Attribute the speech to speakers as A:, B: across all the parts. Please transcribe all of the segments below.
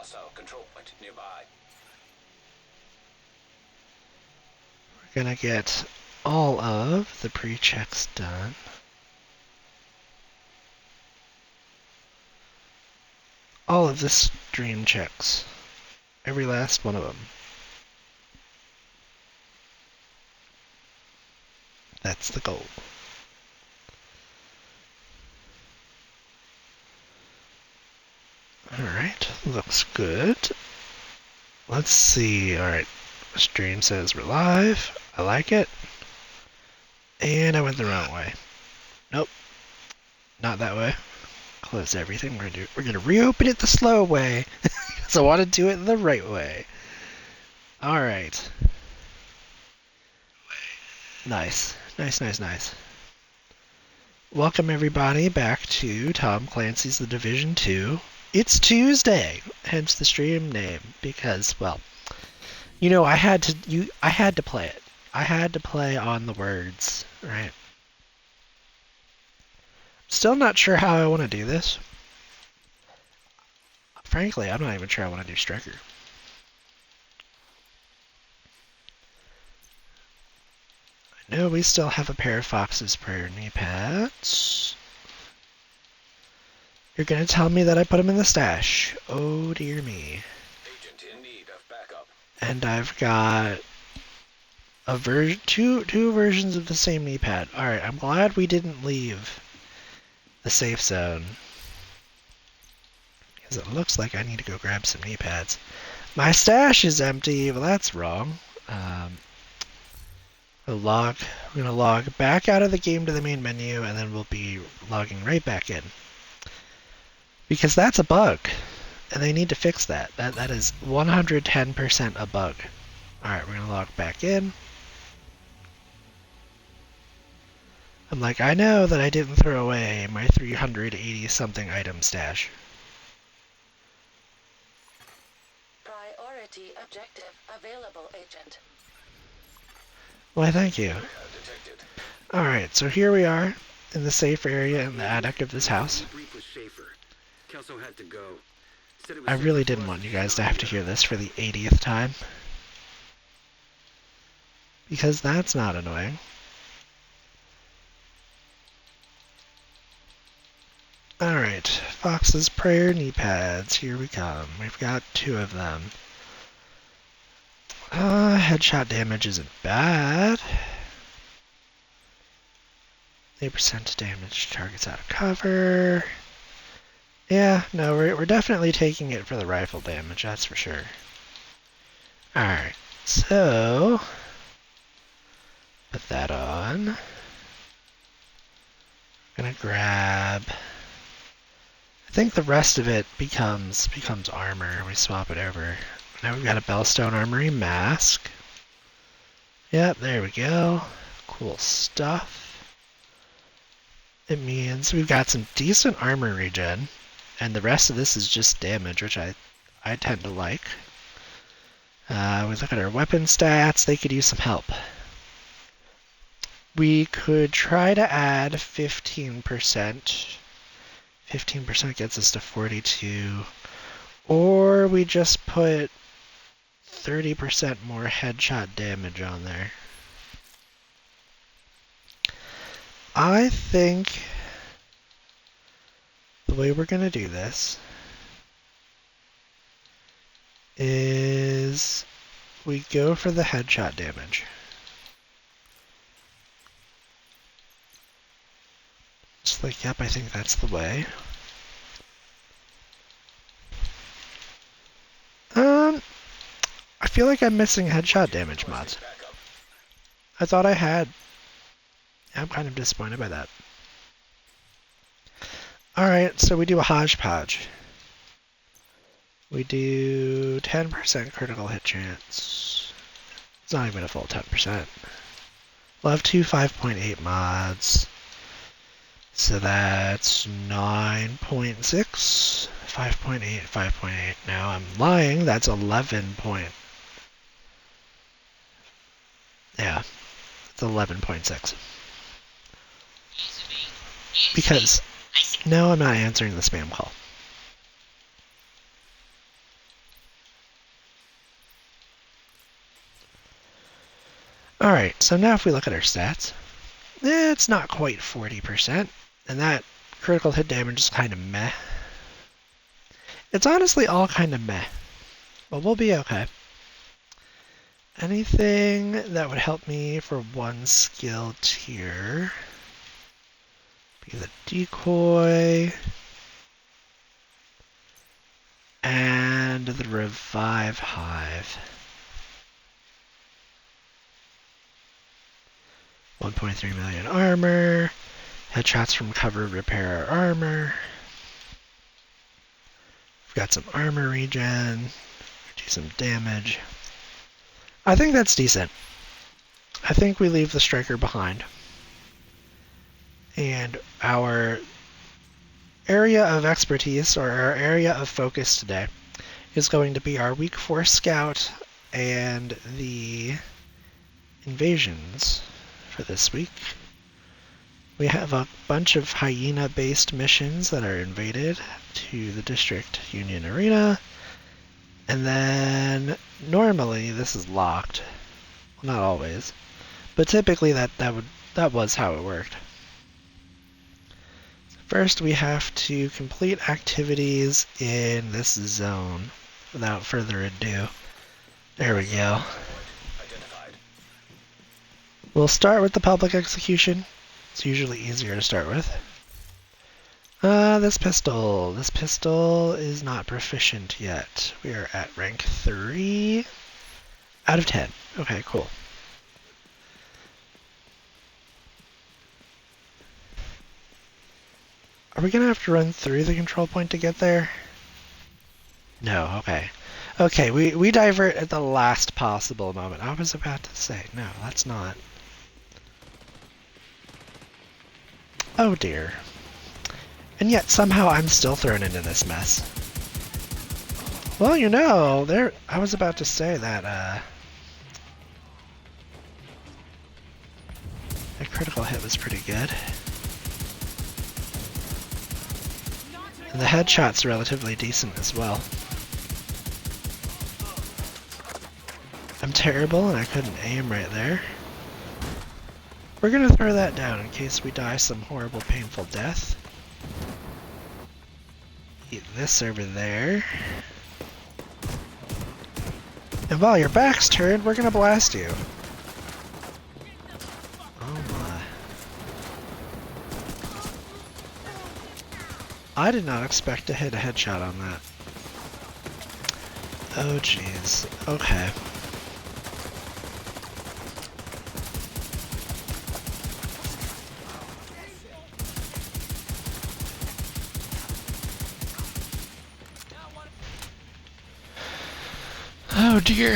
A: hostile control point nearby.
B: We're gonna get all of the pre-checks done. All of the stream checks. Every last one of them. That's the goal. Alright, looks good. Let's see. Alright, stream says we're live. I like it. And I went the wrong way. Nope, not that way. Close everything. We're gonna reopen it the slow way. Because I want to do it the right way. Alright. Nice. Nice. Welcome everybody back to Tom Clancy's The Division 2. It's Tuesday, hence the stream name, because, well, you know, I had to play it. I had to play on the words, right? Still not sure how I want to do this. Frankly, I'm not even sure I want to do Striker. I know we still have a pair of Fox's Prayer knee pads. You're gonna tell me that I put them in the stash. Oh dear me.
A: Agent in need of backup.
B: And I've got a two versions of the same knee pad. Alright, I'm glad we didn't leave the safe zone. Because it looks like I need to go grab some knee pads. My stash is empty. Well, that's wrong. We're gonna log back out of the game to the main menu, and then we'll be logging right back in. Because that's a bug, and they need to fix that. That is 110% a bug. Alright, we're gonna log back in. I'm like, I know that I didn't throw away my 380-something item stash.
C: Priority objective available, Agent.
B: Why, thank you.
A: Detected.
B: Alright, so here we are in the safe area in the attic of this house.
D: Kelso had to go.
B: I really didn't want you guys to have to hear this for the 80th time. Because that's not annoying. Alright, Fox's Prayer knee pads. Here we come. We've got two of them. Headshot damage isn't bad. 8% damage targets out of cover. Yeah, no, we're definitely taking it for the rifle damage, that's for sure. Alright, so put that on. Gonna grab, I think the rest of it becomes armor. We swap it over. Now we've got a Bellstone Armory mask. Yep, there we go. Cool stuff. It means we've got some decent armor regen, and the rest of this is just damage, which I tend to like. We look at our weapon stats, they could use some help. We could try to add 15%. 15% gets us to 42. Or we just put 30% more headshot damage on there. I think the way we're going to do this is we go for the headshot damage. It's like, yep, I think that's the way. I feel like I'm missing headshot damage mods. I thought I had. I'm kind of disappointed by that. Alright, so we do a hodgepodge. We do 10% critical hit chance. It's not even a full 10%. We'll have two 5.8 mods. So that's 9.6, 5.8, 5.8. Now I'm lying, that's 11 point. Yeah, it's 11.6. Because, no, I'm not answering the spam call. Alright, so now if we look at our stats, it's not quite 40%, and that critical hit damage is kind of meh. It's honestly all kind of meh, but we'll be okay. Anything that would help me for one skill tier? Be the decoy and the revive hive. 1.3 million armor. Headshots from cover repair our armor. We've got some armor regen. Do some damage. I think that's decent. I think we leave the striker behind. And our area of expertise, or our area of focus today, is going to be our weak 4 scout and the invasions for this week. We have a bunch of hyena-based missions that are invaded to the District Union Arena. And then normally this is locked. Well, not always, but typically that was how it worked. First, we have to complete activities in this zone. Without further ado, there we go.
A: Identified.
B: We'll start with the public execution. It's usually easier to start with. This pistol. This pistol is not proficient yet. We are at rank 3 out of 10. Okay, cool. Are we gonna have to run through the control point to get there? No, okay. Okay, we divert at the last possible moment. I was about to say, no, that's not. Oh dear. And yet somehow I'm still thrown into this mess. Well, you know, I was about to say that that critical hit was pretty good. And the headshot's relatively decent as well. I'm terrible and I couldn't aim right there. We're gonna throw that down in case we die some horrible, painful death. Eat this over there. And while your back's turned, we're gonna blast you. Oh my. I did not expect to hit a headshot on that. Oh jeez. Okay. Oh dear.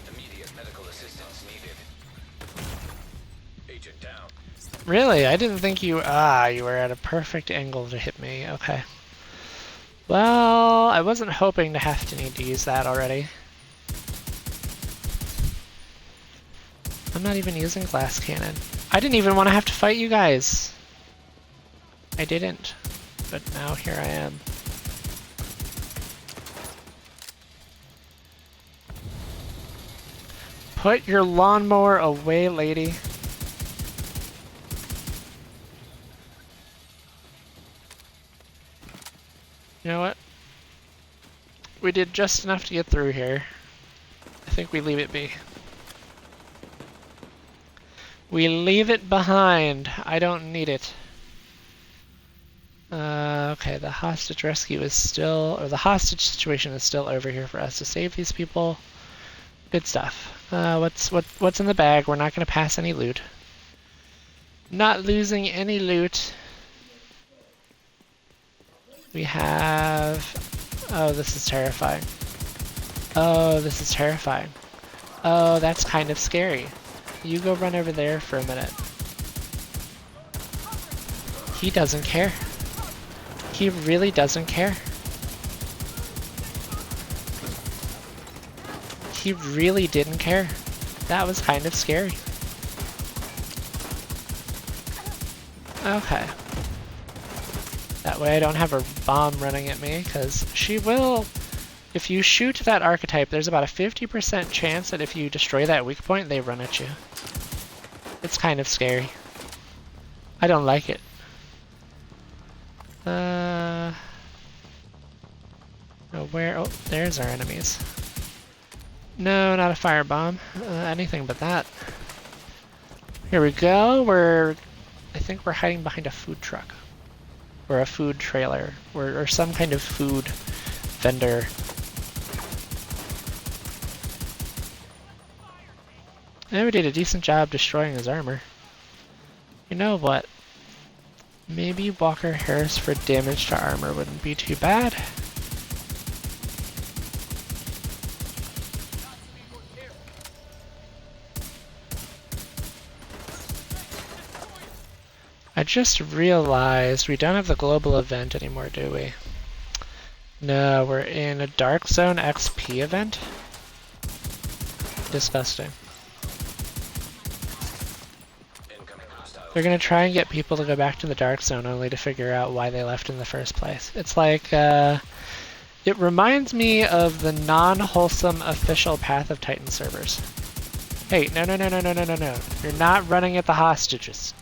A: Immediate medical assistance needed. Agent down.
B: Really? I didn't think you... you were at a perfect angle to hit me. Okay. Well, I wasn't hoping to have to need to use that already. I'm not even using glass cannon. I didn't even want to have to fight you guys. I didn't. But now here I am. Put your lawnmower away, lady. You know what? We did just enough to get through here. I think we leave it be. We leave it behind. I don't need it. Okay, the hostage rescue is still, or the hostage situation is still over here for us to save these people. Good stuff. What's in the bag? We're not going to pass any loot. Not losing any loot. We have... Oh, this is terrifying. Oh, this is terrifying. Oh, that's kind of scary. You go run over there for a minute. He doesn't care. He really doesn't care. He really didn't care. That was kind of scary. Okay. That way I don't have a bomb running at me, because she will... If you shoot that archetype, there's about a 50% chance that if you destroy that weak point, they run at you. It's kind of scary. I don't like it. Oh, where? Oh, there's our enemies. No, not a firebomb. Anything but that. Here we go. I think we're hiding behind a food truck. Or a food trailer. Or some kind of food vendor. And we did a decent job destroying his armor. You know what? Maybe Walker Harris for damage to armor wouldn't be too bad. I just realized we don't have the global event anymore, do we? No, we're in a Dark Zone XP event. Disgusting. They're gonna try and get people to go back to the Dark Zone only to figure out why they left in the first place. It's like, it reminds me of the non-wholesome official Path of Titan servers. Hey, no. You're not running at the hostages.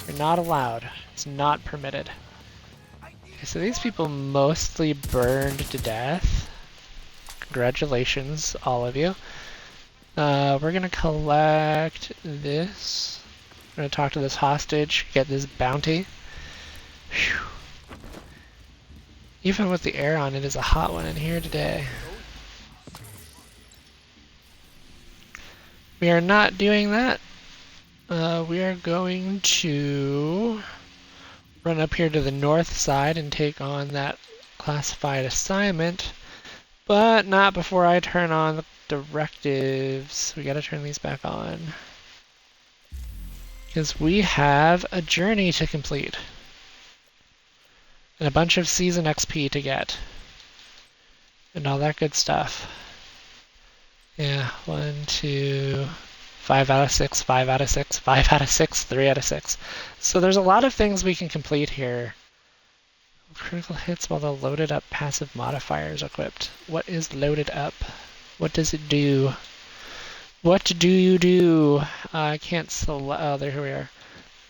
B: You're not allowed. It's not permitted. Okay, so these people mostly burned to death. Congratulations, all of you. We're gonna collect this. We're gonna talk to this hostage, get this bounty. Whew. Even with the air on, it is a hot one in here today. We are not doing that. We are going to run up here to the north side and take on that classified assignment, but not before I turn on the directives. We gotta turn these back on. Because we have a journey to complete. And a bunch of season XP to get. And all that good stuff. Yeah, 1, 2, 5 out of 6, 5 out of 6, 5 out of 6, 3 out of 6. So there's a lot of things we can complete here. Critical hits while the loaded up passive modifier is equipped. What is loaded up? What does it do? What do you do? I can't select. Oh, there we are.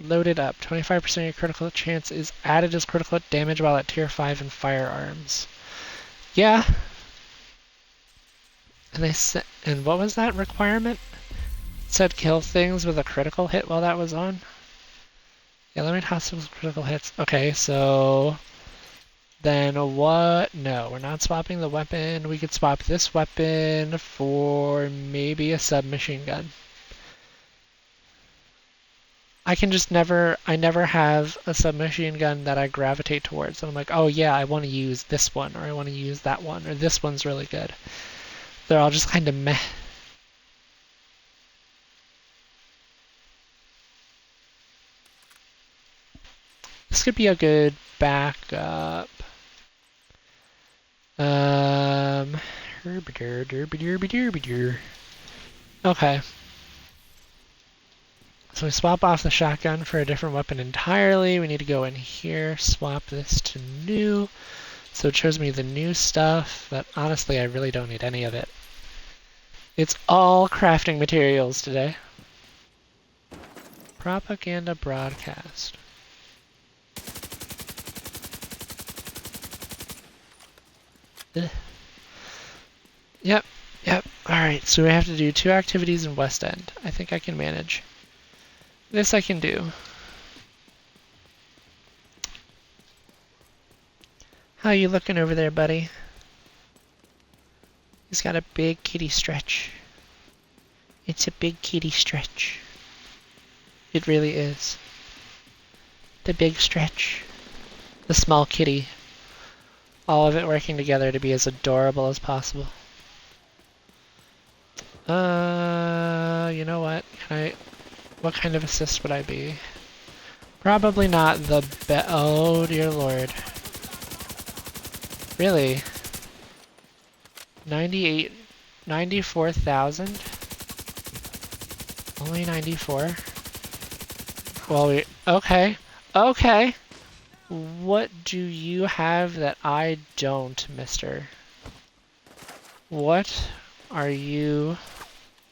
B: Loaded up. 25% of your critical chance is added as critical damage while at tier 5 in firearms. Yeah. And what was that requirement? It said kill things with a critical hit while that was on. Yeah, eliminate hostiles with critical hits. Okay, so then what? No, we're not swapping the weapon. We could swap this weapon for maybe a submachine gun. I never have a submachine gun that I gravitate towards. And I'm like, oh yeah, I want to use this one, or I want to use that one, or this one's really good. They're all just kind of meh. This could be a good backup. Okay. So we swap off the shotgun for a different weapon entirely. We need to go in here, swap this to new. So it shows me the new stuff, but honestly I really don't need any of it. It's all crafting materials today. Propaganda broadcast. Ugh. Yep. Alright, so we have to do 2 activities in West End. I think I can manage. This I can do. How you looking over there, buddy? He's got a big kitty stretch. It's a big kitty stretch. It really is. The big stretch. The small kitty. All of it working together to be as adorable as possible. You know what? What kind of assist would I be? Probably not the oh dear lord. Really? 94,000? Only 94? Well, okay. What do you have that I don't, mister? What are you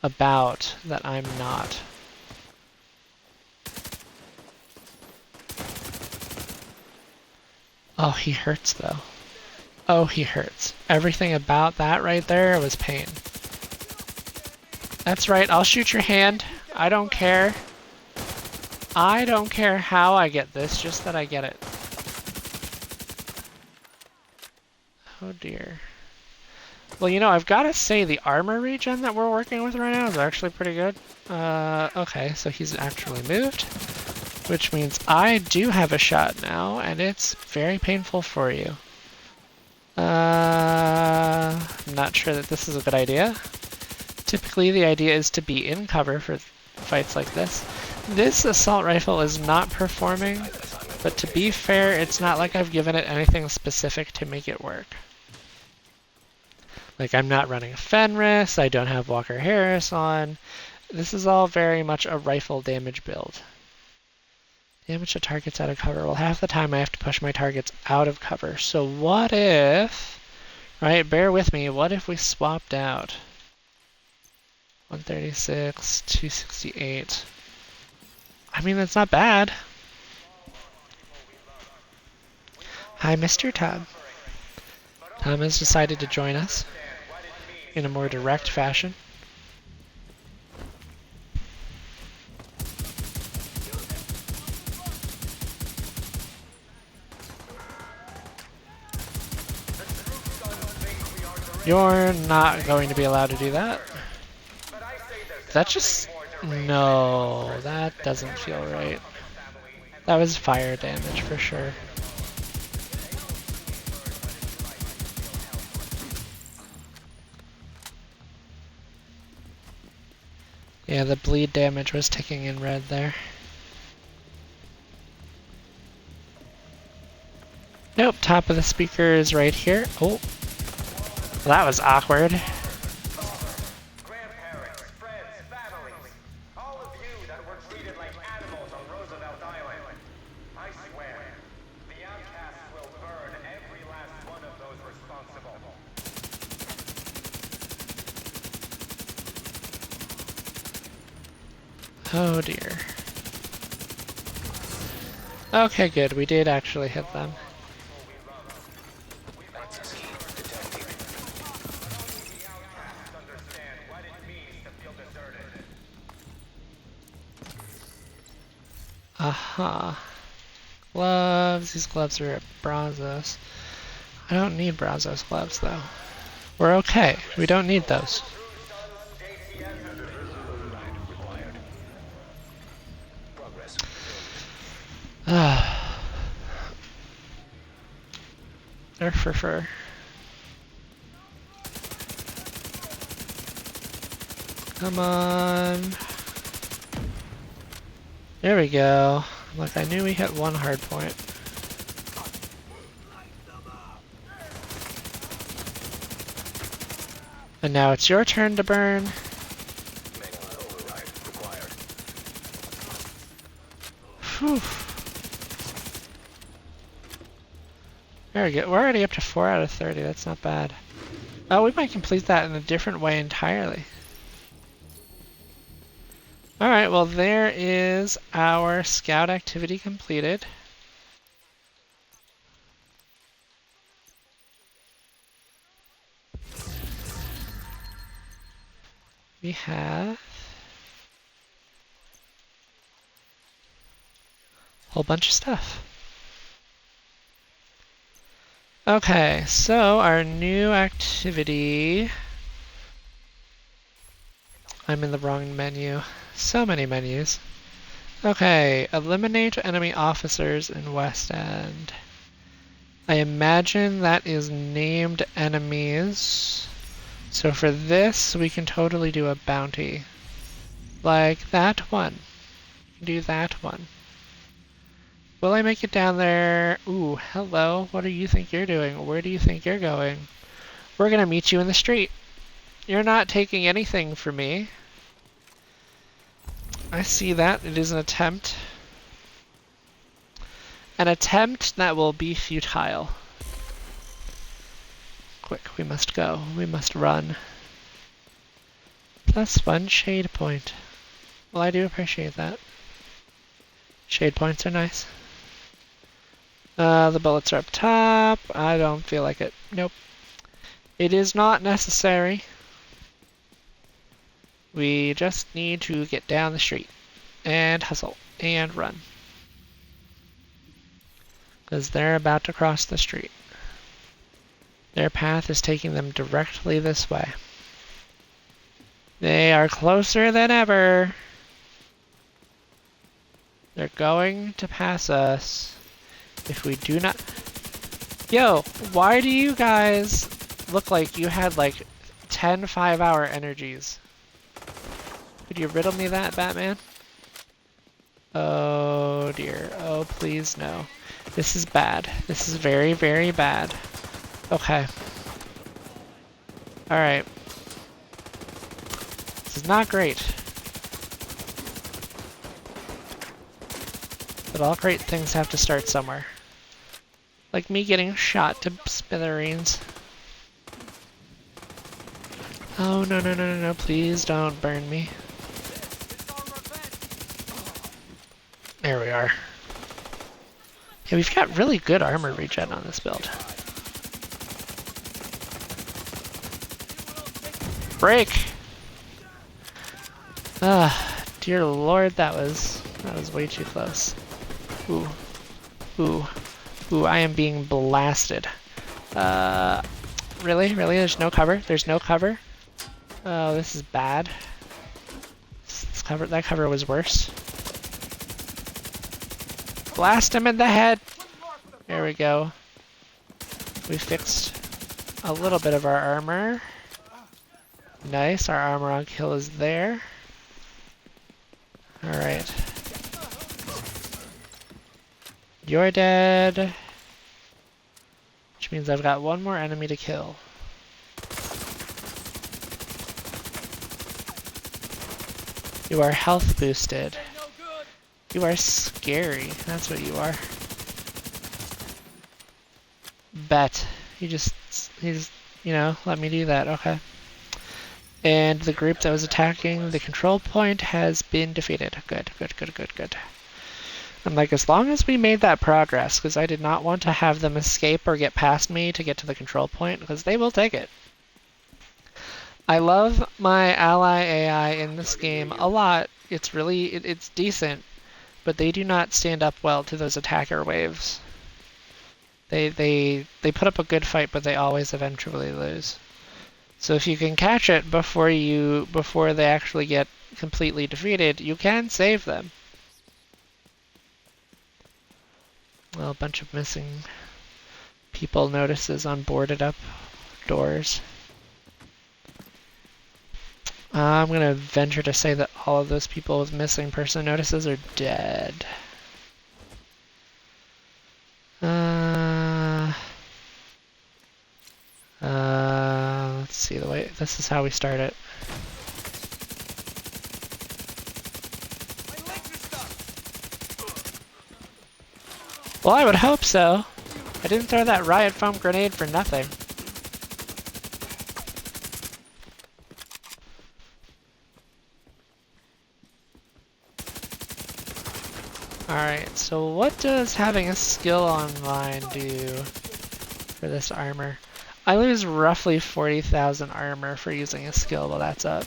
B: about that I'm not? Oh, he hurts though. Oh, he hurts. Everything about that right there was pain. That's right, I'll shoot your hand. I don't care. I don't care how I get this, just that I get it. Oh dear. Well, you know, I've got to say the armor regen that we're working with right now is actually pretty good. Okay, so he's actually moved, which means I do have a shot now, and it's very painful for you. I'm not sure that this is a good idea. Typically, the idea is to be in cover for fights like this. This assault rifle is not performing, but to be fair, it's not like I've given it anything specific to make it work. Like, I'm not running Fenris, I don't have Walker Harris on. This is all very much a rifle damage build. Damage to targets out of cover. Well, half the time I have to push my targets out of cover. So what if, right, bear with me, what if we swapped out? 136, 268. I mean, that's not bad. Hi, Mr. Tom. Tom has decided to join us in a more direct fashion. You're not going to be allowed to do that. That just... No, that doesn't feel right. That was fire damage for sure. Yeah, the bleed damage was ticking in red there. Nope, top of the speaker is right here. Oh, well, that was awkward.
E: Grandparents, friends, families, all of you that were treated like animals on Roosevelt Island. I swear, the outcasts will burn every last one of those responsible.
B: Oh dear. Okay, good. We did actually hit them. Aha. Gloves. These gloves are at Brazos. I don't need Brazos gloves though. We're okay. We don't need those. They're for fur. Come on. There we go. Look, I knew we hit one hard point. And now it's your turn to burn. Whew. There we go. We're already up to 4 out of 30. That's not bad. Oh, we might complete that in a different way entirely. Alright, well there is our scout activity completed. We have a whole bunch of stuff. Okay, so our new activity... I'm in the wrong menu. So many menus. Okay, eliminate enemy officers in West End. I imagine that is named enemies. So for this, we can totally do a bounty. Like that one. Do that one. Will I make it down there? Ooh, hello. What do you think you're doing? Where do you think you're going? We're gonna meet you in the street. You're not taking anything from me. I see that. It is an attempt. An attempt that will be futile. Quick, we must go. We must run. +1 shade point. Well, I do appreciate that. Shade points are nice. The bullets are up top. I don't feel like it. Nope. It is not necessary. We just need to get down the street and hustle and run. Because they're about to cross the street. Their path is taking them directly this way. They are closer than ever. They're going to pass us if we do not... Yo, why do you guys look like you had like 10 5-hour energies? Could you riddle me that, Batman? Oh dear. Oh, please no. This is bad. This is very, very bad. Okay. Alright. This is not great. But all great things have to start somewhere. Like me getting shot to smithereens. Oh, no, no, no, no, no, please don't burn me. There we are. Yeah, we've got really good armor regen on this build. Break! Ah, dear lord, that was way too close. Ooh. Ooh. Ooh, I am being blasted. Really? Really? There's no cover? There's no cover? Oh, this is bad. That cover was worse. Blast him in the head! There we go. We fixed a little bit of our armor. Nice, our armor on kill is there. Alright. You're dead. Which means I've got one more enemy to kill. You are health boosted. You are scary. That's what you are. Bet. You just, you know, let me do that. Okay. And the group that was attacking the control point has been defeated. Good, good, good, good, good. I'm like, as long as we made that progress, because I did not want to have them escape or get past me to get to the control point, because they will take it. I love my ally AI in this game a lot. It's really, it's decent, but they do not stand up well to those attacker waves. They put up a good fight, but they always eventually lose. So if you can catch it before they actually get completely defeated, you can save them. Well, a bunch of missing people notices on boarded up doors. I'm gonna venture to say that all of those people with missing person notices are dead. Let's see the way. This is how we start it. Well, I would hope so. I didn't throw that riot foam grenade for nothing. Alright, so what does having a skill online do for this armor? I lose roughly 40,000 armor for using a skill while that's up.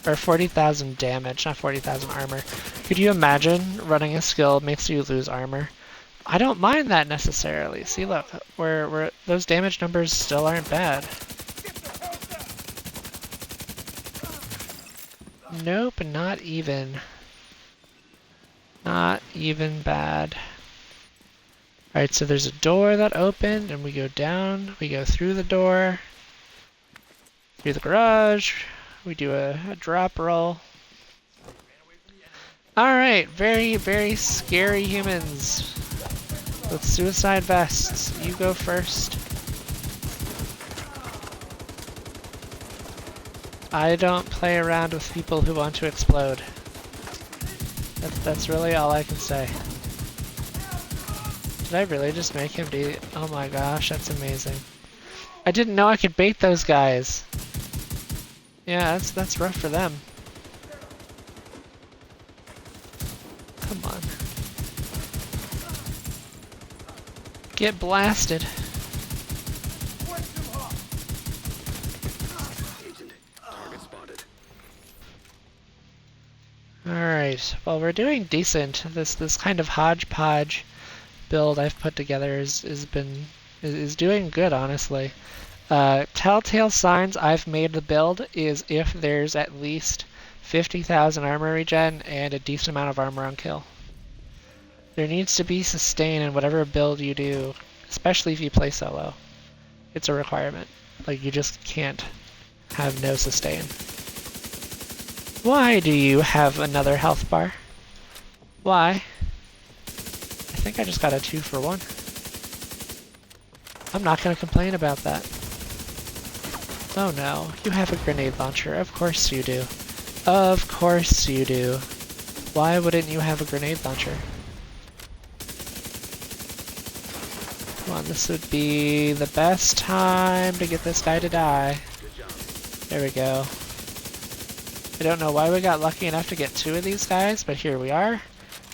B: Or 40,000 damage, not 40,000 armor. Could you imagine running a skill makes you lose armor? I don't mind that necessarily. See, look, where those damage numbers still aren't bad. Nope, not even. Not even bad. Alright, so there's a door that opened, and we go down, we go through the door, through the garage, we do a drop roll. Alright, very, very scary humans with suicide vests. You go first. I don't play around with people who want to explode. That's really all I can say. Did I really just make him do... Oh my gosh, that's amazing. I didn't know I could bait those guys. Yeah, that's rough for them. Come on. Get blasted.
D: Agent, target spotted.
B: Alright, well we're doing decent. This kind of hodgepodge build I've put together is doing good, honestly. Telltale signs I've made the build is if there's at least 50,000 armor regen and a decent amount of armor on kill. There needs to be sustain in whatever build you do, especially if you play solo. It's a requirement. Like, you just can't have no sustain. Why do you have another health bar? Why? I think I just got a 2-for-1. I'm not going to complain about that. Oh no, you have a grenade launcher. Of course you do. Of course you do. Why wouldn't you have a grenade launcher? Come on, this would be the best time to get this guy to die. There we go. I don't know why we got lucky enough to get 2 of these guys, but here we are.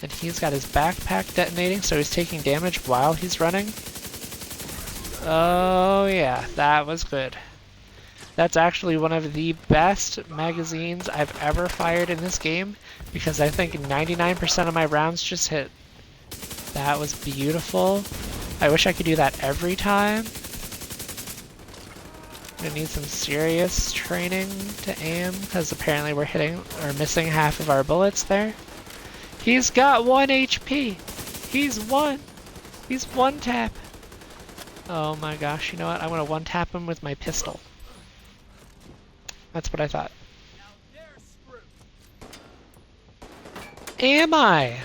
B: And he's got his backpack detonating, so he's taking damage while he's running. Oh yeah, that was good. That's actually one of the best magazines I've ever fired in this game, because I think 99% of my rounds just hit. That was beautiful. I wish I could do that every time. I need some serious training to aim, because apparently we're hitting or missing half of our bullets there. He's got 1 HP. He's 1. He's 1 tap. Oh my gosh, you know what? I'm gonna 1 tap him with my pistol. That's what I thought. Am I?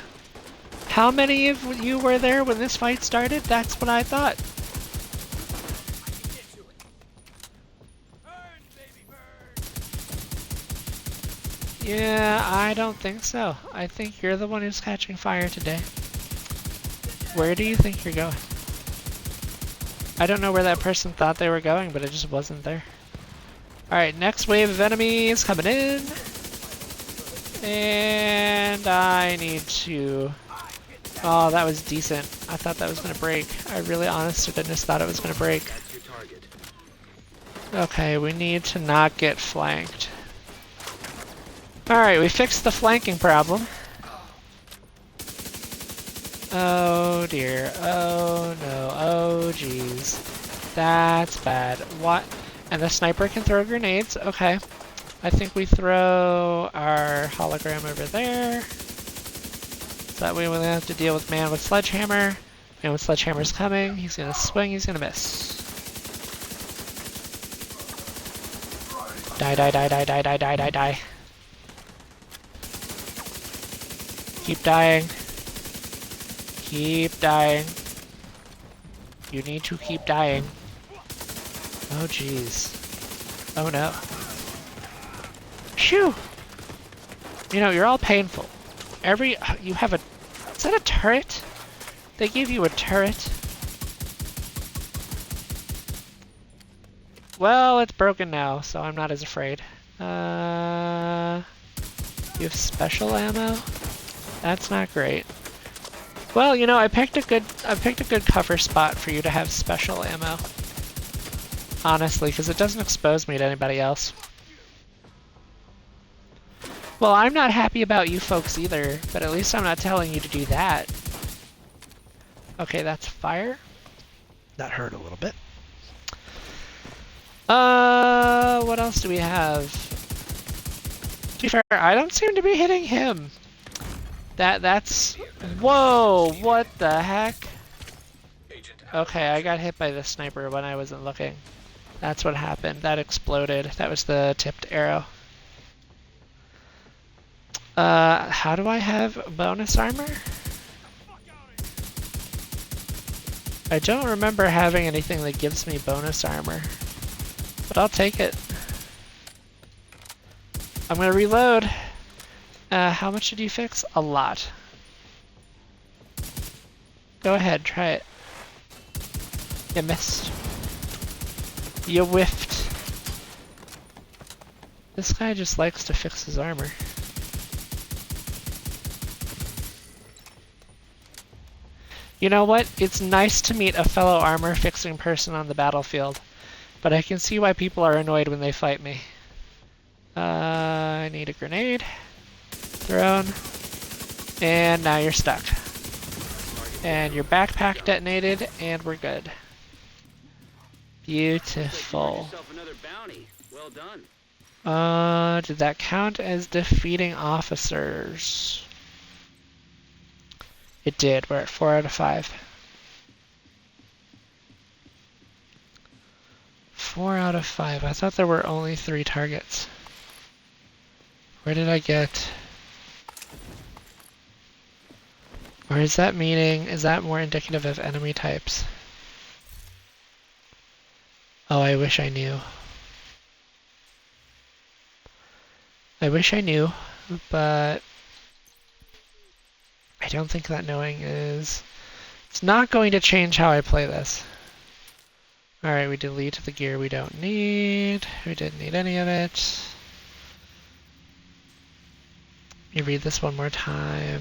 B: How many of you were there when this fight started? That's what I thought. Yeah, I don't think so. I think you're the one who's catching fire today. Where do you think you're going? I don't know where that person thought they were going, but it just wasn't there. Alright, next wave of enemies coming in. And I need to... Oh, that was decent. I thought that was going to break. I really honest to goodness thought it was going to break.
D: That's your target.
B: Okay, we need to not get flanked. Alright, we fixed the flanking problem. Oh dear. Oh no. Oh jeez. That's bad. What? And the sniper can throw grenades. Okay. I think we throw our hologram over there. So that way we don't have to deal with man with sledgehammer. Man with sledgehammer's coming. He's gonna swing, he's gonna miss. Die, die, die, die, die, die, die, die, die. Keep dying. Keep dying. You need to keep dying. Oh jeez. Oh no. Shoo! You know, you're all painful. You have a... Is that a turret? They gave you a turret? Well, it's broken now, so I'm not as afraid. You have special ammo? That's not great. Well, you know, I picked a good cover spot for you to have special ammo. Honestly, because it doesn't expose me to anybody else. Well, I'm not happy about you folks either, but at least I'm not telling you to do that. Okay, that's fire. That hurt a little bit. What else do we have? To be fair, I don't seem to be hitting him. That's... Whoa, what the heck? Okay, I got hit by the sniper when I wasn't looking. That's what happened. That exploded. That was the tipped arrow. How do I have bonus armor? I don't remember having anything that gives me bonus armor, but I'll take it. I'm gonna reload. How much did you fix? A lot. Go ahead, try it. You missed. You whiffed. This guy just likes to fix his armor. You know what? It's nice to meet a fellow armor fixing person on the battlefield, but I can see why people are annoyed when they fight me. I need a grenade. Thrown. And now you're stuck. And your backpack detonated, and we're good. Beautiful.
D: Yourself another bounty. Well done.
B: Did that count as defeating officers? It did. We're at 4 out of 5. 4 out of 5. I thought there were only 3 targets. Where did I get? Or is that meaning, is that more indicative of enemy types? Oh, I wish I knew. I wish I knew, but I don't think that knowing is... It's not going to change how I play this. Alright, we delete the gear we don't need. We didn't need any of it. Let me read this one more time.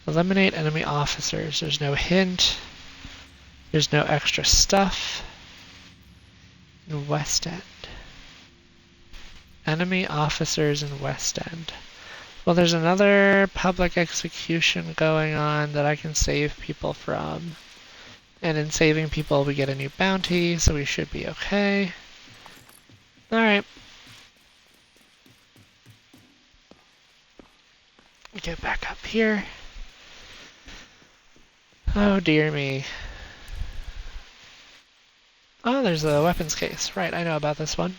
B: Eliminate enemy officers. There's no hint. There's no extra stuff. In West End. Enemy officers in West End. Well, there's another public execution going on that I can save people from. And in saving people, we get a new bounty, so we should be okay. Alright. Get back up here. Oh dear me. Oh, there's a weapons case. Right, I know about this one.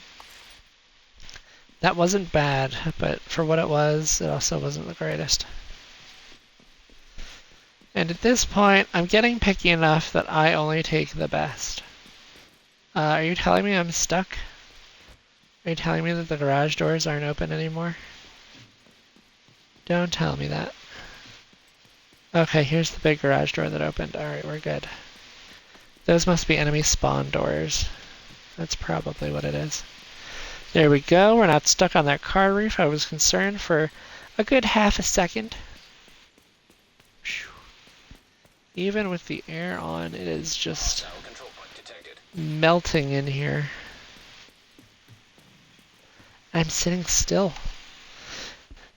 B: That wasn't bad, but for what it was, it also wasn't the greatest. And at this point, I'm getting picky enough that I only take the best. Are you telling me I'm stuck? Are you telling me that the garage doors aren't open anymore? Don't tell me that. Okay, here's the big garage door that opened. Alright, we're good. Those must be enemy spawn doors. That's probably what it is. There we go, we're not stuck on that car roof. I was concerned for a good half a second. Even with the air on, it is just
A: Hostile control point detected.
B: melting in here. I'm sitting still.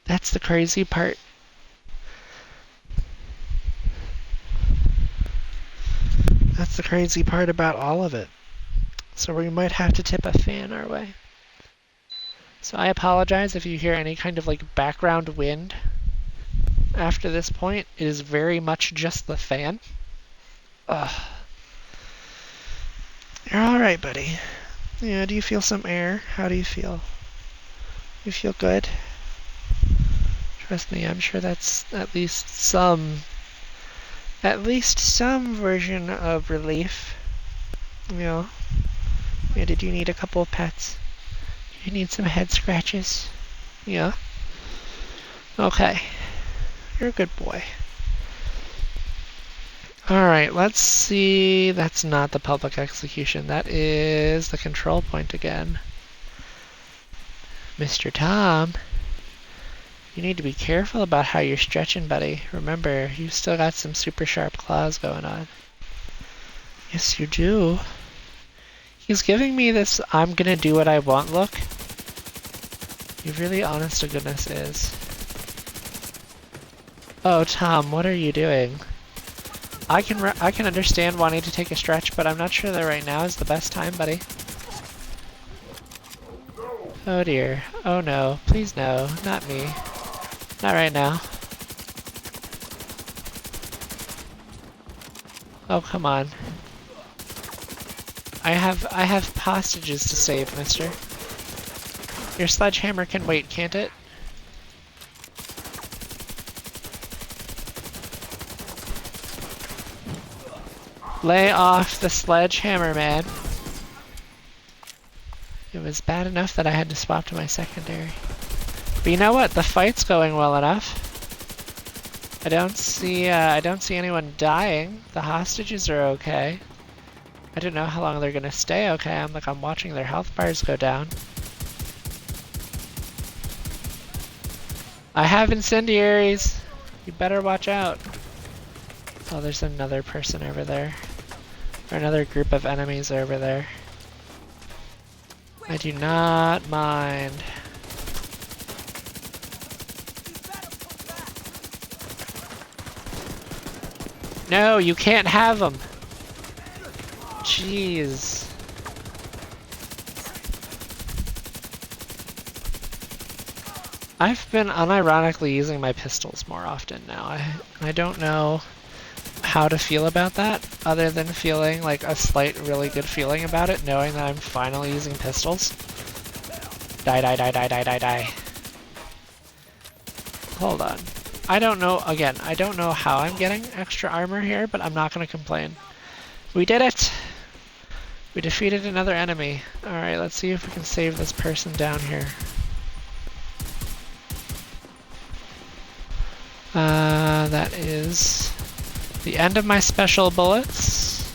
B: That's the crazy part. That's the crazy part about all of it. So we might have to tip a fan our way. So I apologize if you hear any kind of like background wind after this point. It is very much just the fan. Ugh. You're alright, buddy. Yeah, do you feel some air? How do you feel? You feel good? Trust me, I'm sure that's at least some version of relief. Yeah. Yeah, did you need a couple of pets? You need some head scratches? Yeah? Okay. You're a good boy. Alright, let's see. That's not the public execution. That is the control point again. Mr. Tom, you need to be careful about how you're stretching, buddy. Remember, you've still got some super sharp claws going on. Yes, you do. He's giving me this I'm gonna do what I want look. He really, honest to goodness, is. Oh, Tom, what are you doing? I can understand wanting to take a stretch, but I'm not sure that right now is the best time, buddy. Oh dear. Oh no. Please no. Not me. Not right now. Oh, come on. I have hostages to save, mister. Your sledgehammer can wait, can't it? Lay off the sledgehammer, man. It was bad enough that I had to swap to my secondary. But you know what? The fight's going well enough. I don't see anyone dying. The hostages are okay. I don't know how long they're gonna stay okay. I'm watching their health bars go down. I have incendiaries. You better watch out. Oh, there's another person over there. Or another group of enemies over there. I do not mind. No, you can't have them. Jeez. I've been unironically using my pistols more often now. I don't know how to feel about that, other than feeling like a slight really good feeling about it, knowing that I'm finally using pistols. Die, die, die, die, die, die, die. Hold on. I don't know, again, I don't know how I'm getting extra armor here, but I'm not going to complain. We did it! We defeated another enemy. Alright, let's see if we can save this person down here. That is the end of my special bullets.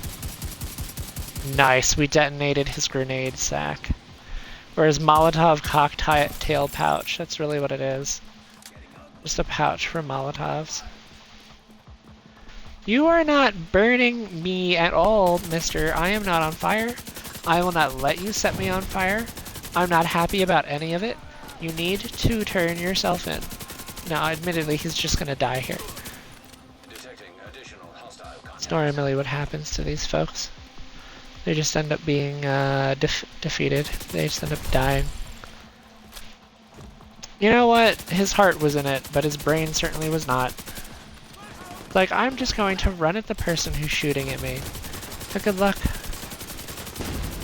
B: Nice, we detonated his grenade sack. Or his Molotov cocktail pouch, that's really what it is. Just a pouch for Molotovs. You are not burning me at all, mister. I am not on fire. I will not let you set me on fire. I'm not happy about any of it. You need to turn yourself in. Now, admittedly, he's just gonna die here. It's normally what happens to these folks. They just end up being defeated. They just end up dying. You know what? His heart was in it, but his brain certainly was not. Like, I'm just going to run at the person who's shooting at me. Good luck.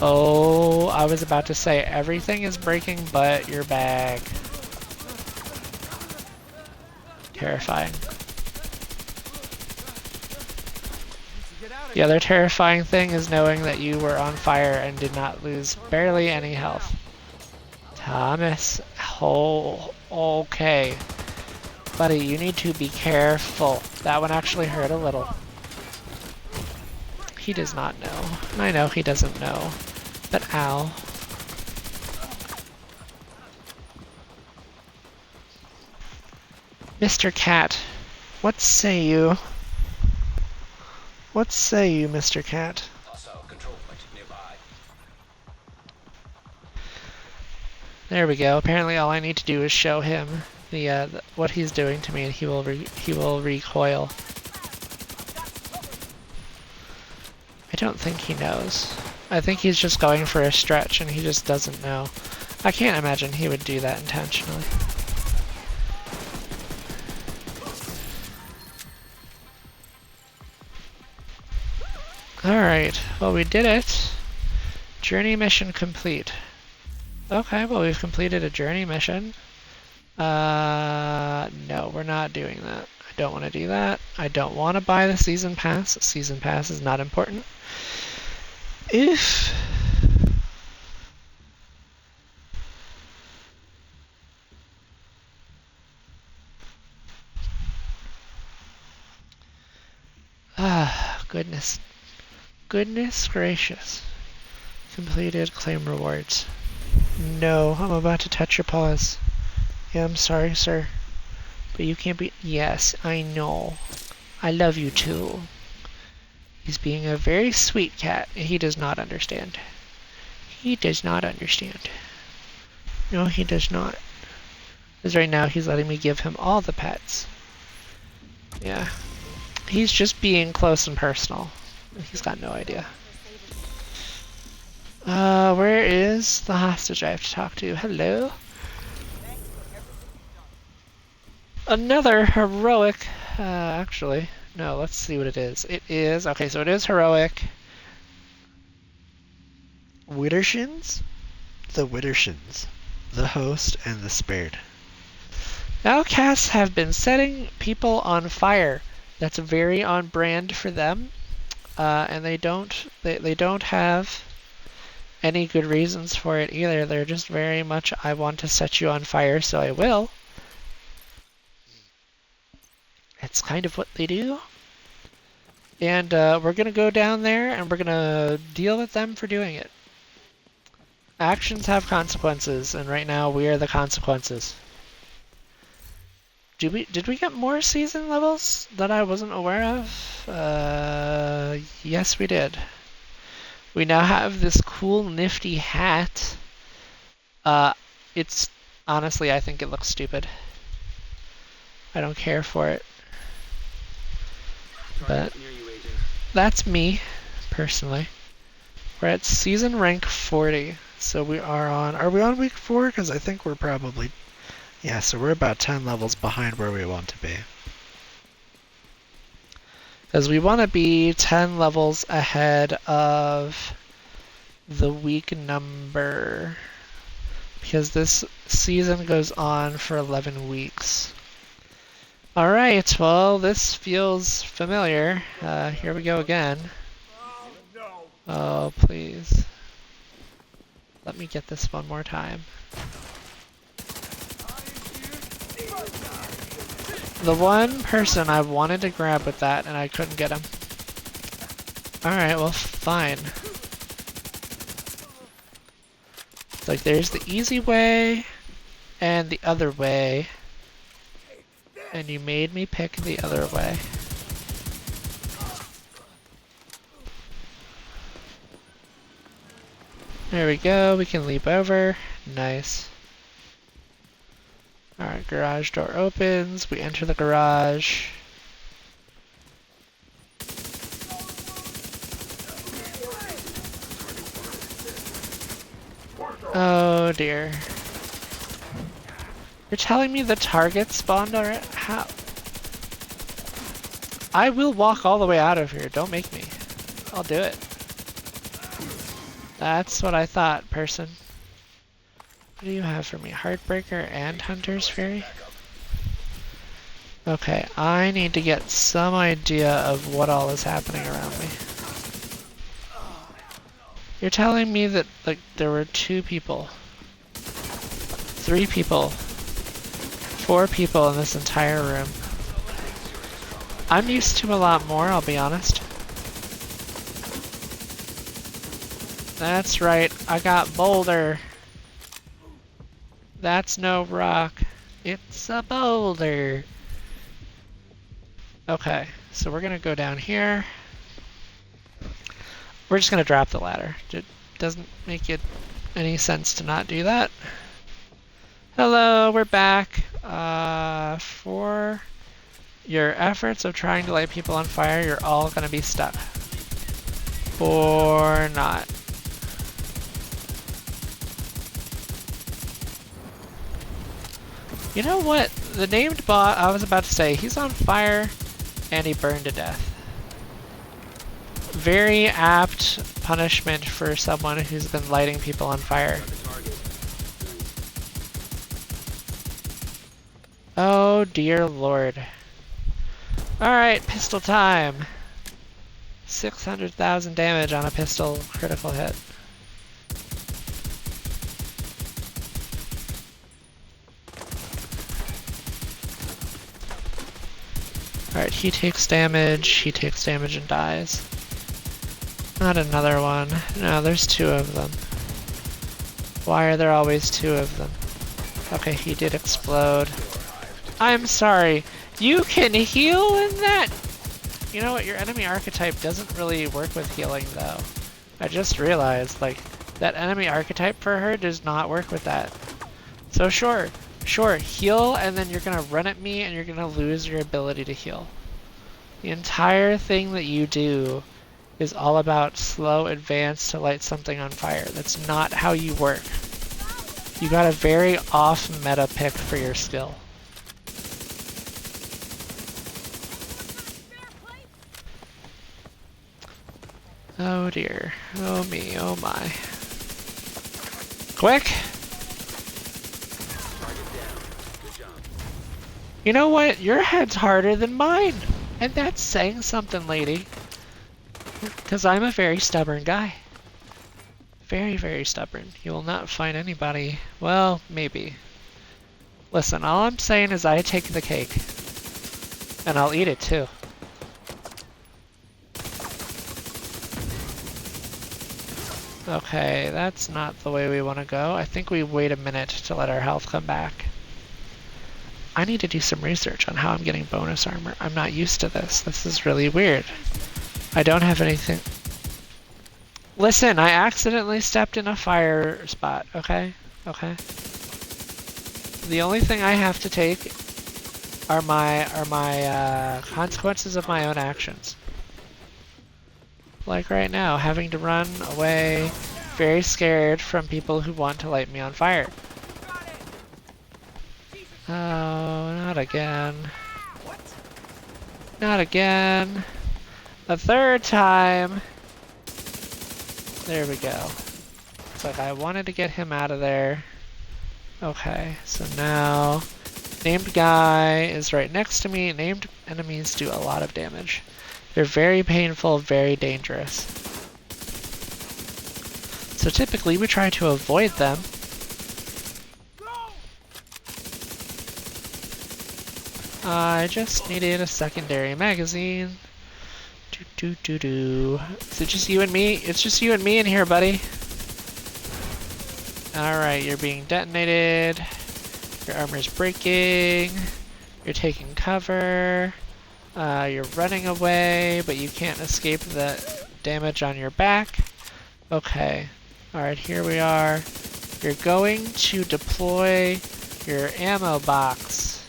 B: Oh, I was about to say, everything is breaking but your bag. Terrifying. The other terrifying thing is knowing that you were on fire and did not lose barely any health. Thomas, oh, okay. Buddy, you need to be careful. That one actually hurt a little. He does not know. I know he doesn't know. But ow. Mr. Cat, what say you? What say you, Mr. Cat?
A: Hostile control point nearby.
B: There we go. Apparently all I need to do is show him the what he's doing to me, and he will recoil. I don't think he knows. I think he's just going for a stretch and he just doesn't know. I can't imagine he would do that intentionally. Alright, well we did it. Journey mission complete. Okay, well we've completed a journey mission. No, we're not doing that. I don't want to do that. I don't want to buy the season pass. Season pass is not important. If goodness. Goodness gracious. Completed, claim rewards. No, I'm about to touch your paws. Yeah, I'm sorry, sir. But you can't be. Yes, I know. I love you too. He's being a very sweet cat. He does not understand. He does not understand. No, he does not. Because right now he's letting me give him all the pets. Yeah. He's just being close and personal. He's got no idea. Where is the hostage I have to talk to? Hello? Another heroic, actually, no, let's see what it is. It is, okay, so it is heroic.
F: Widdershins? The Widdershins. The host and the spared.
B: Outcasts have been setting people on fire. That's very on brand for them. And they don't have any good reasons for it either. They're just very much, I want to set you on fire, so I will. It's kind of what they do. And we're going to go down there and we're going to deal with them for doing it. Actions have consequences, and right now we are the consequences. Did we get more season levels that I wasn't aware of? Yes, we did. We now have this cool nifty hat. It's honestly, I think it looks stupid. I don't care for it. But
D: Near you, Agent.
B: that's me, personally. We're at season rank 40, so we are we on week 4? Because I think we're probably, yeah, so we're about 10 levels behind where we want to be. Because we want to be 10 levels ahead of the week number. Because this season goes on for 11 weeks. Alright, well, this feels familiar. Here we go again. Oh, please. Let me get this one more time. The one person I wanted to grab with that and I couldn't get him. Alright, well, fine. It's like there's the easy way and the other way. And you made me pick the other way. There we go, we can leap over. Nice. Alright, garage door opens, we enter the garage. Oh dear. You're telling me the target spawned already? How? I will walk all the way out of here, don't make me. I'll do it. That's what I thought, person. What do you have for me? Heartbreaker and Hunter's Fury? Okay, I need to get some idea of what all is happening around me. You're telling me that, like, there were 2 people, 3 people, 4 people in this entire room. I'm used to a lot more, I'll be honest. That's right, I got boulder. That's no rock, it's a boulder. Okay, so we're gonna go down here. We're just gonna drop the ladder. It doesn't make it any sense to not do that. Hello, we're back. For your efforts of trying to light people on fire, you're all gonna be stuck. Or not. You know what? The named bot, I was about to say, he's on fire and he burned to death. Very apt punishment for someone who's been lighting people on fire. Oh dear lord. Alright, pistol time. 600,000 damage on a pistol critical hit. Alright, he takes damage and dies. Not another one. No, there's 2 of them. Why are there always 2 of them? Okay, he did explode. I'm sorry. You can heal in that? You know what, your enemy archetype doesn't really work with healing though. I just realized, like, that enemy archetype for her does not work with that. So sure, heal and then you're gonna run at me and you're gonna lose your ability to heal. The entire thing that you do is all about slow advance to light something on fire. That's not how you work. You got a very off meta pick for your skill. Oh dear. Oh me, oh my. Quick! You know what? Your head's harder than mine! And that's saying something, lady. Because I'm a very stubborn guy. Very, very stubborn. You will not find anybody... Well, maybe. Listen, all I'm saying is I take the cake. And I'll eat it too. Okay, that's not the way we want to go. I think we wait a minute to let our health come back. I need to do some research on how I'm getting bonus armor. I'm not used to this. This is really weird. I don't have anything. Listen, I accidentally stepped in a fire spot, okay? Okay. The only thing I have to take are my consequences of my own actions. Like right now, having to run away, very scared from people who want to light me on fire. Oh, not again. Not again. A third time. There we go. It's like I wanted to get him out of there. Okay, so now named guy is right next to me. Named enemies do a lot of damage. They're very painful, very dangerous. So typically we try to avoid them. I just needed a secondary magazine. Is it just you and me? It's just you and me in here, buddy. Alright, you're being detonated. Your armor's breaking. You're taking cover. You're running away, but you can't escape the damage on your back. Okay. Alright, here we are. You're going to deploy your ammo box.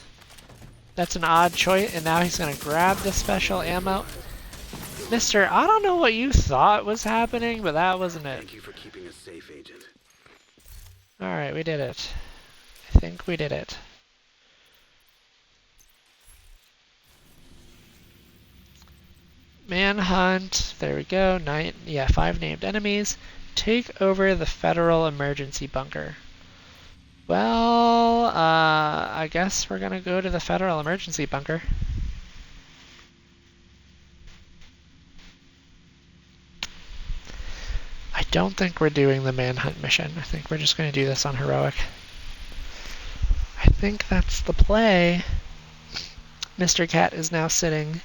B: That's an odd choice, and now he's gonna grab the special ammo. Mister, I don't know what you thought was happening, but that wasn't it.
D: Thank you for keeping us safe, Agent.
B: Alright, we did it. I think we did it. Manhunt. There we go. 5 named enemies. Take over the Federal Emergency Bunker. Well, I guess we're gonna go to the Federal Emergency Bunker. I don't think we're doing the manhunt mission. I think we're just gonna do this on heroic. I think that's the play. Mr. Cat is now sitting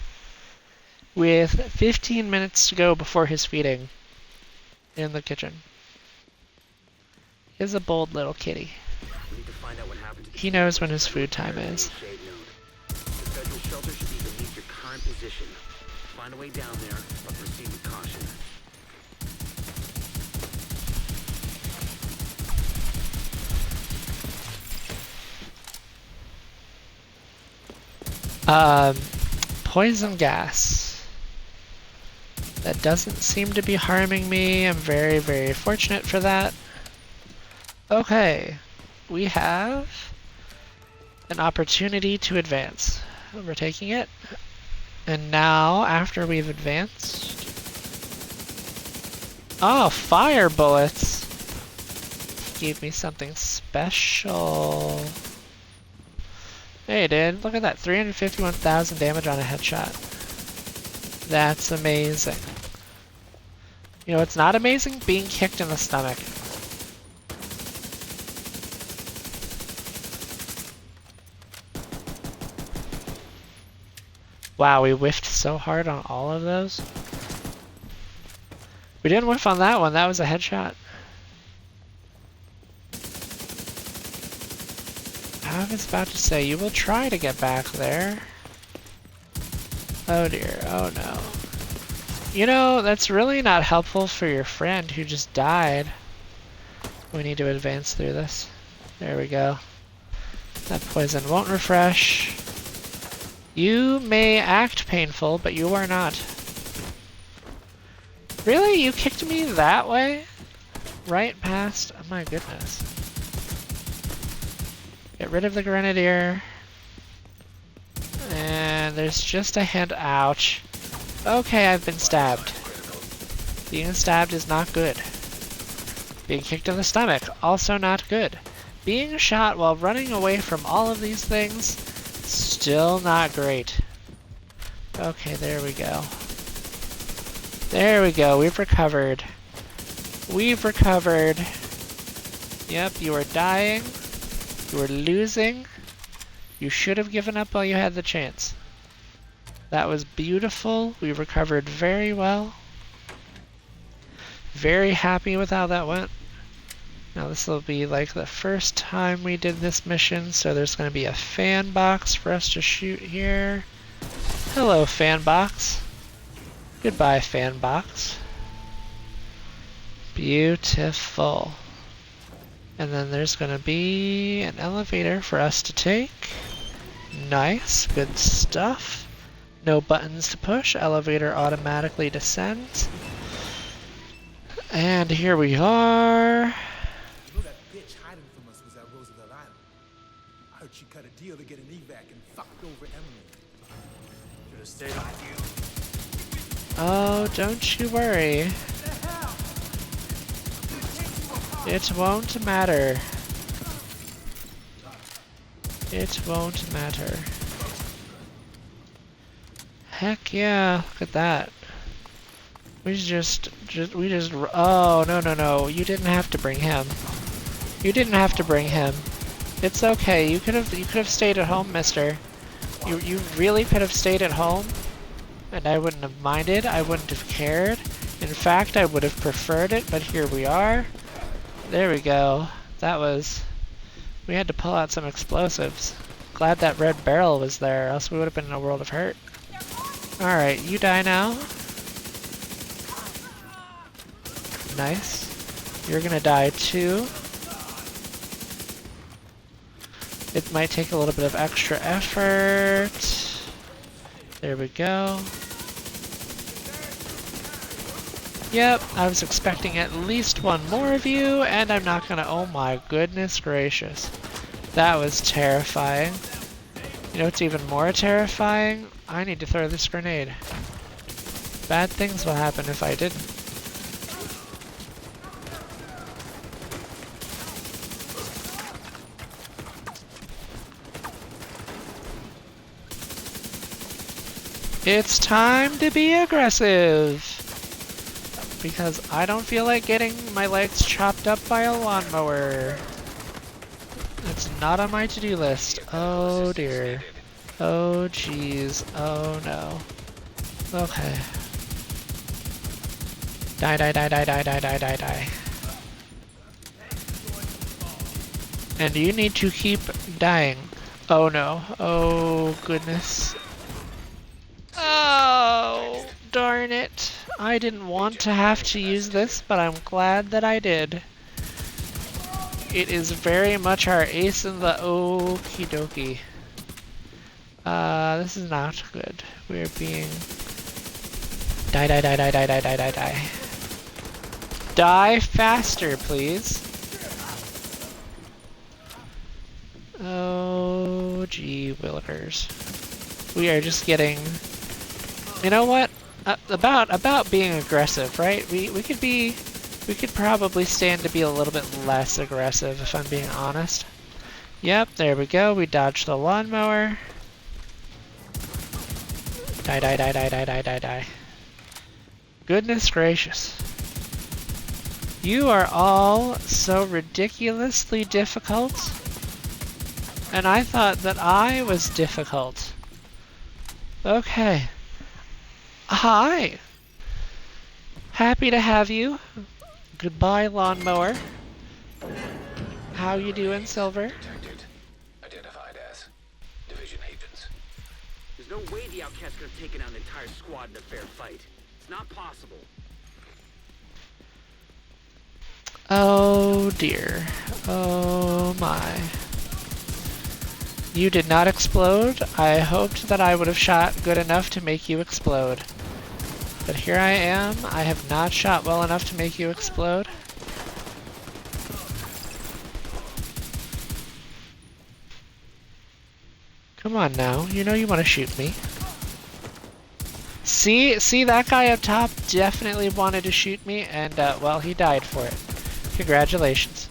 B: with 15 minutes to go before his feeding in the kitchen. He's a bold little kitty.
D: We need to find out what happened to
B: He knows when his food time is.
D: Shade node. The federal shelter should be beneath your current position. Find a way down there, but proceed with caution.
B: Poison gas. That doesn't seem to be harming me. I'm very, very fortunate for that. Okay, we have an opportunity to advance. We're taking it. And now, after we've advanced... Oh, fire bullets! Gave me something special. Hey dude, look at that. 351,000 damage on a headshot. That's amazing. You know what's not amazing? Being kicked in the stomach. Wow, we whiffed so hard on all of those. We didn't whiff on that one, that was a headshot. I was about to say, you will try to get back there. Oh dear, oh no. You know, that's really not helpful for your friend who just died. We need to advance through this. There we go. That poison won't refresh. You may act painful, but you are not. Really? You kicked me that way? Right past? Oh my goodness. Get rid of the grenadier. And there's just a hand. Ouch. Okay, I've been stabbed. Being stabbed is not good. Being kicked in the stomach, also not good. Being shot while running away from all of these things, still not great. Okay, there we go. There we go, we've recovered. We've recovered. Yep, you are dying. You are losing. You should have given up while you had the chance. That was beautiful. We recovered very well. Very happy with how that went. Now this will be like the first time we did this mission, so there's going to be a fan box for us to shoot here. Hello, fan box. Goodbye, fan box. Beautiful. And then there's going to be an elevator for us to take. Nice, good stuff. No buttons to push, elevator automatically descends. And here we are.
G: You know that bitch hiding from us was at Roosevelt Island. I heard she cut a deal to get an evac and fucked over Emily. Should have stayed on you.
B: Oh, don't you worry. It won't matter. It won't matter. Heck yeah, look at that. We just, oh, no, you didn't have to bring him. You didn't have to bring him. It's okay, you could have stayed at home, mister. You really could have stayed at home, and I wouldn't have minded, I wouldn't have cared. In fact, I would have preferred it, but here we are. There we go. That was, we had to pull out some explosives. Glad that red barrel was there, else we would have been in a world of hurt. Alright, you die now. Nice. You're gonna die too. It might take a little bit of extra effort. There we go. Yep, I was expecting at least one more of you, and I'm not gonna, oh my goodness gracious. That was terrifying. You know what's even more terrifying? I need to throw this grenade. Bad things will happen if I didn't. It's time to be aggressive! Because I don't feel like getting my legs chopped up by a lawnmower. It's not on my to-do list. Oh dear. Oh jeez. Oh no. Okay. Die. And you need to keep dying. Oh no. Oh goodness. Oh, darn it. I didn't want to have to use this, but I'm glad that I did. It is very much our ace in the okie dokie. This is not good. We're being... Die. Die faster, please. Oh, gee willikers. We are just getting... You know what? About being aggressive, right? We could probably stand to be a little bit less aggressive, if I'm being honest. Yep, there we go. We dodged the lawnmower. Die. Goodness gracious. You are all so ridiculously difficult. And I thought that I was difficult. Okay. Hi! Happy to have you. Goodbye, lawnmower. How you doing, Silver?
A: Detected. Identified as division agents.
D: There's no way the outcast could have taken out an entire squad in a fair fight. It's not possible.
B: Oh dear. Oh my. You did not explode. I hoped that I would have shot good enough to make you explode. But here I am. I have not shot well enough to make you explode. Come on now. You know you want to shoot me. See that guy up top definitely wanted to shoot me, and well, he died for it. Congratulations.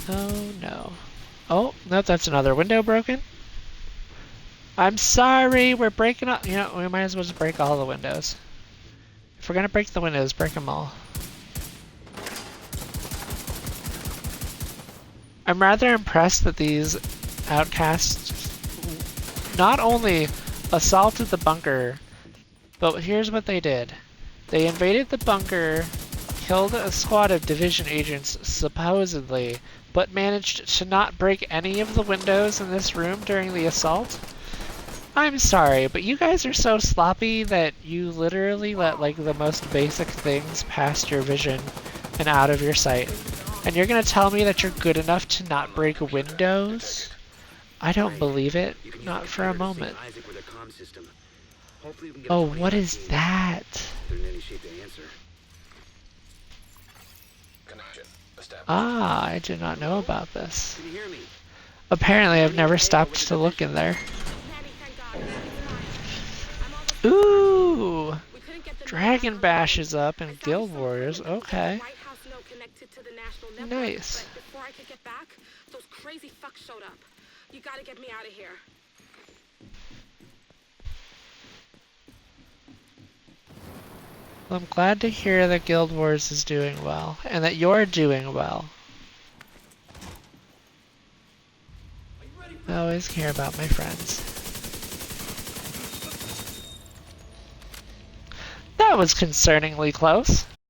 B: Oh no. Oh, nope, that's another window broken. I'm sorry, we're breaking up. You know, we might as well just break all the windows. If we're gonna break the windows, break them all. I'm rather impressed that these outcasts not only assaulted the bunker, but here's what they did. They invaded the bunker, killed a squad of division agents, supposedly, but managed to not break any of the windows in this room during the assault? I'm sorry, but you guys are so sloppy that you literally let like the most basic things past your vision and out of your sight. And you're gonna tell me that you're good enough to not break windows? I don't believe it, not for a moment. Oh, what is that?
A: Connection established.
B: Ah, I did not know about this. Apparently, I've never stopped to look in there. Ooh! Dragon Bash is up and Guild Warriors, okay. Nice.
H: Before I could get back, those crazy fucks showed up. You gotta get me out of here.
B: Well, I'm glad to hear that Guild Wars is doing well, and that you're doing well. I always care about my friends. That was concerningly close.